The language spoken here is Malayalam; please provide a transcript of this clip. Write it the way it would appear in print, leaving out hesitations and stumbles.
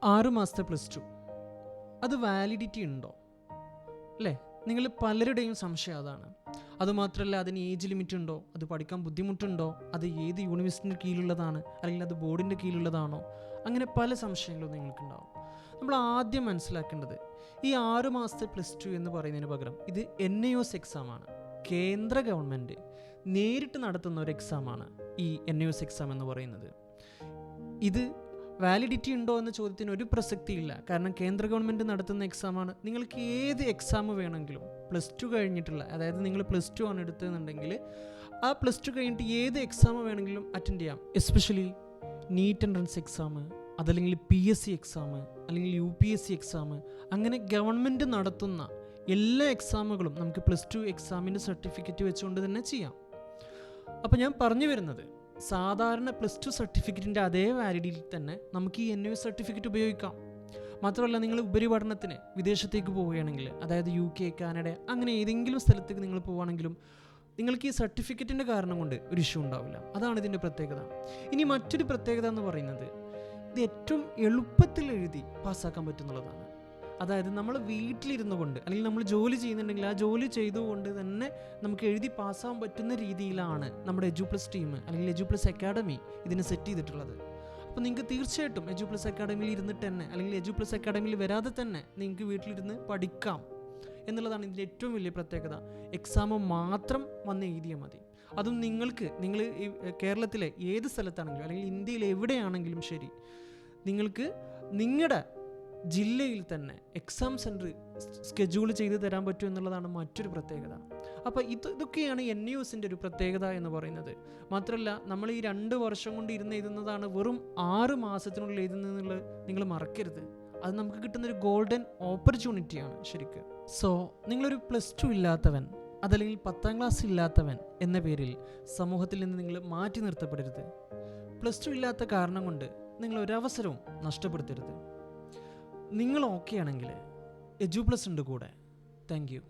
6 മാസത്തെ +2 അത് വാലിഡിറ്റി ഉണ്ടോ അല്ലേ? നിങ്ങൾ പലരുടെയും സംശയം അതാണ്. അതുമാത്രമല്ല, അതിന് ഏജ് ലിമിറ്റ് ഉണ്ടോ, അത് പഠിക്കാൻ ബുദ്ധിമുട്ടുണ്ടോ, അത് ഏത് യൂണിവേഴ്സിറ്റിൻ്റെ കീഴിലുള്ളതാണ്, അല്ലെങ്കിൽ അത് ബോർഡിൻ്റെ കീഴിലുള്ളതാണോ, അങ്ങനെ പല സംശയങ്ങളും നിങ്ങൾക്കുണ്ടാവും. നമ്മൾ ആദ്യം മനസ്സിലാക്കേണ്ടത് ഈ 6 മാസത്തെ +2 എന്ന് പറയുന്നതിന് പകരം ഇത് NIOS എക്സാമാണ്. കേന്ദ്ര ഗവൺമെൻറ് നേരിട്ട് നടത്തുന്ന ഒരു എക്സാമാണ് ഈ NIOS എക്സാം എന്ന് പറയുന്നത്. ഇത് വാലിഡിറ്റി ഉണ്ടോ എന്ന ചോദ്യത്തിന് ഒരു പ്രസക്തിയില്ല. കാരണം കേന്ദ്ര ഗവൺമെൻറ് നടത്തുന്ന എക്സാമാണ്. നിങ്ങൾക്ക് ഏത് എക്സാം വേണമെങ്കിലും +2 കഴിഞ്ഞിട്ടുള്ള, അതായത് നിങ്ങൾ +2 ആണ് എടുത്തതെന്നുണ്ടെങ്കിൽ ആ +2 കഴിഞ്ഞിട്ട് ഏത് എക്സാം വേണമെങ്കിലും അറ്റൻഡ് ചെയ്യാം. എസ്പെഷ്യലി നീറ്റ് എൻട്രൻസ് എക്സാം, അതല്ലെങ്കിൽ PSC എക്സാം, അല്ലെങ്കിൽ UPSC എക്സാം, അങ്ങനെ ഗവൺമെൻറ് നടത്തുന്ന എല്ലാ എക്സാമുകളും നമുക്ക് +2 എക്സാമിൻ്റെ സർട്ടിഫിക്കറ്റ് വെച്ചുകൊണ്ട് തന്നെ ചെയ്യാം. അപ്പോൾ ഞാൻ പറഞ്ഞു വരുന്നത്, സാധാരണ +2 സർട്ടിഫിക്കറ്റിൻ്റെ അതേ വാലിഡിറ്റിയിൽ തന്നെ നമുക്ക് ഈ NIOS സർട്ടിഫിക്കറ്റ് ഉപയോഗിക്കാം. മാത്രമല്ല, നിങ്ങൾ ഉപരിപഠനത്തിന് വിദേശത്തേക്ക് പോവുകയാണെങ്കിൽ, അതായത് UK, കാനഡ, അങ്ങനെ ഏതെങ്കിലും സ്ഥലത്തേക്ക് നിങ്ങൾ പോവുകയാണെങ്കിലും നിങ്ങൾക്ക് ഈ സർട്ടിഫിക്കറ്റിൻ്റെ കാരണം കൊണ്ട് ഒരു ഇഷ്യൂ ഉണ്ടാവില്ല. അതാണ് ഇതിൻ്റെ പ്രത്യേകത. ഇനി മറ്റൊരു പ്രത്യേകത എന്ന് പറയുന്നത്, ഇത് ഏറ്റവും എളുപ്പത്തിൽ എഴുതി പാസ്സാക്കാൻ പറ്റുന്നുള്ളതാണ്. അതായത് നമ്മൾ വീട്ടിലിരുന്നു കൊണ്ട്, അല്ലെങ്കിൽ നമ്മൾ ജോലി ചെയ്യുന്നുണ്ടെങ്കിൽ ആ ജോലി ചെയ്തുകൊണ്ട് തന്നെ നമുക്ക് എഴുതി പാസ്സാകാൻ പറ്റുന്ന രീതിയിലാണ് നമ്മുടെ EduPlus ടീം അല്ലെങ്കിൽ EduPlus അക്കാഡമി ഇതിനെ സെറ്റ് ചെയ്തിട്ടുള്ളത്. അപ്പോൾ നിങ്ങൾക്ക് തീർച്ചയായിട്ടും EduPlus അക്കാഡമിയിൽ ഇരുന്നിട്ട് തന്നെ, അല്ലെങ്കിൽ EduPlus അക്കാഡമിയിൽ വരാതെ തന്നെ നിങ്ങൾക്ക് വീട്ടിലിരുന്ന് പഠിക്കാം എന്നുള്ളതാണ് ഇതിൻ്റെ ഏറ്റവും വലിയ പ്രത്യേകത. എക്സാം മാത്രം വന്ന് എഴുതിയാൽ മതി. അതും നിങ്ങൾ കേരളത്തിലെ ഏത് സ്ഥലത്താണെങ്കിലും, അല്ലെങ്കിൽ ഇന്ത്യയിൽ എവിടെയാണെങ്കിലും ശരി, നിങ്ങൾക്ക് നിങ്ങളുടെ ജില്ലയിൽ തന്നെ എക്സാം സെൻറ്റർ സ്കെഡ്യൂൾ ചെയ്ത് തരാൻ പറ്റും എന്നുള്ളതാണ് മറ്റൊരു പ്രത്യേകത. അപ്പോൾ ഇതൊക്കെയാണ് NIOSൻ്റെ ഒരു പ്രത്യേകത എന്ന് പറയുന്നത്. മാത്രമല്ല, നമ്മൾ ഈ 2 വർഷം കൊണ്ട് ഇരുന്ന് എഴുതുന്നതാണ് വെറും 6 മാസത്തിനുള്ളിൽ എഴുതുന്നതെന്നുള്ളത് നിങ്ങൾ മറക്കരുത്. അത് നമുക്ക് കിട്ടുന്നൊരു ഗോൾഡൻ ഓപ്പർച്യൂണിറ്റിയാണ് ശരിക്കും. സോ നിങ്ങളൊരു +2 ഇല്ലാത്തവൻ, അതല്ലെങ്കിൽ 10ാം ക്ലാസ് ഇല്ലാത്തവൻ എന്ന പേരിൽ സമൂഹത്തിൽ നിന്ന് നിങ്ങൾ മാറ്റി നിർത്തപ്പെടരുത്. +2 ഇല്ലാത്ത കാരണം കൊണ്ട് നിങ്ങൾ ഒരവസരവും നഷ്ടപ്പെടുത്തരുത്. നിങ്ങൾ ഓക്കെ ആണെങ്കിൽ EduPlus ഉണ്ട് കൂടെ. Thank you.